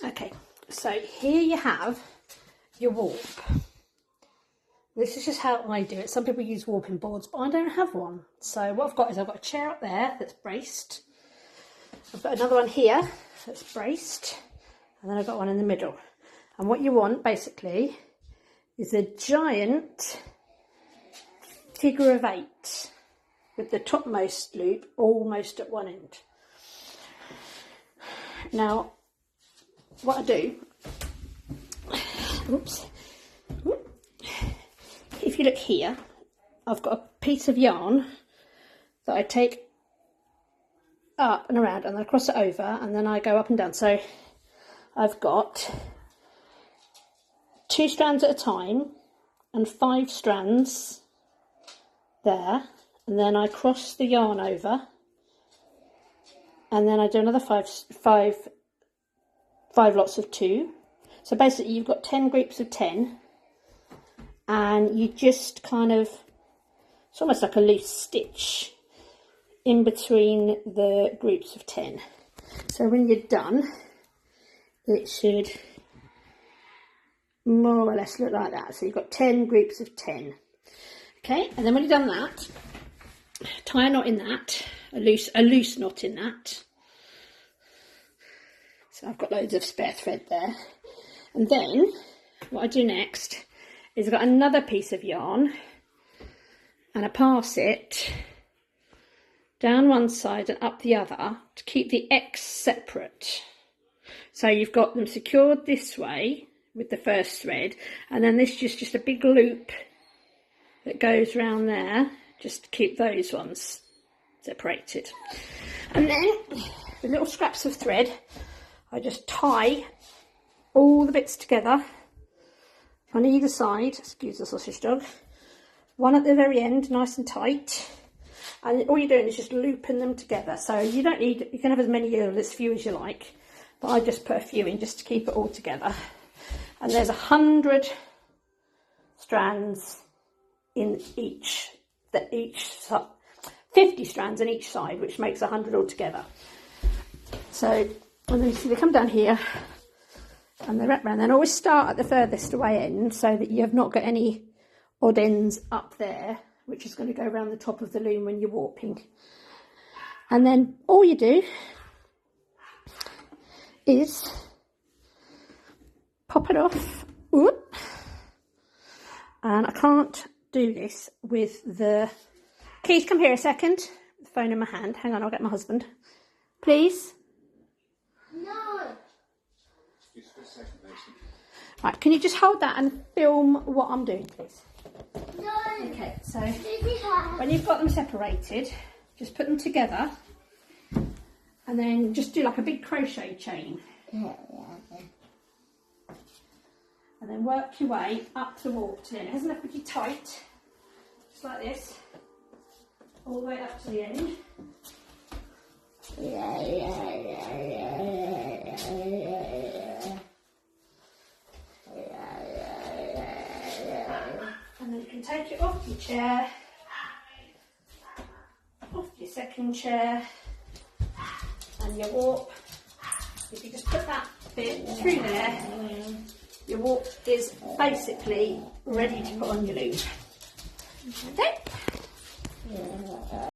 Okay, so here you have your warp. This is just how I do it. Some people use warping boards, but I don't have one. So what I've got is I've got a chair up there that's braced. I've got another one here that's braced. And then I've got one in the middle. And what you want, basically, is a giant figure of 8 with the topmost loop almost at one end. Now, what I do, oops, if you look here, I've got a piece of yarn that I take up and around and then I cross it over and then I go up and down. So I've got 2 strands at a time and 5 strands there, and then I cross the yarn over and then I do another five lots of 2. So basically you've got 10 groups of 10, and you just kind of, it's almost like a loose stitch in between the groups of 10. So when you're done, it should more or less look like that. So you've got 10 groups of 10. Okay, and then when you've done that, tie a knot in that, a loose knot in that. So I've got loads of spare thread there. And then what I do next is I've got another piece of yarn and I pass it down one side and up the other to keep the X separate. So you've got them secured this way with the first thread, and then this is just a big loop that goes round there just to keep those ones separated. And then with little scraps of thread I just tie all the bits together on either side, excuse the sausage dog, one at the very end nice and tight, and all you're doing is just looping them together. So you don't need, you can have as many or as few as you like, but I just put a few in just to keep it all together. And there's 100 strands in each 50 strands in each side, which makes 100 altogether. So, and then you see they come down here and they wrap around. Then always start at the furthest away end so that you have not got any odd ends up there, which is going to go around the top of the loom when you're warping. And then all you do is pop it off. Whoop. And I can't do this with the keys. Come here a second. The phone in my hand. Hang on, I'll get my husband. Please. No. Right, can you just hold that and film what I'm doing, please? No. Okay, so when you've got them separated, just put them together and then just do like a big crochet chain. And then work your way up the warp to the end. It hasn't left pretty tight, just like this, all the way up to the end. And then you can take it off your chair, off your second chair, and your warp. If you just put that bit through there, your warp is basically ready to put on your loom. Okay?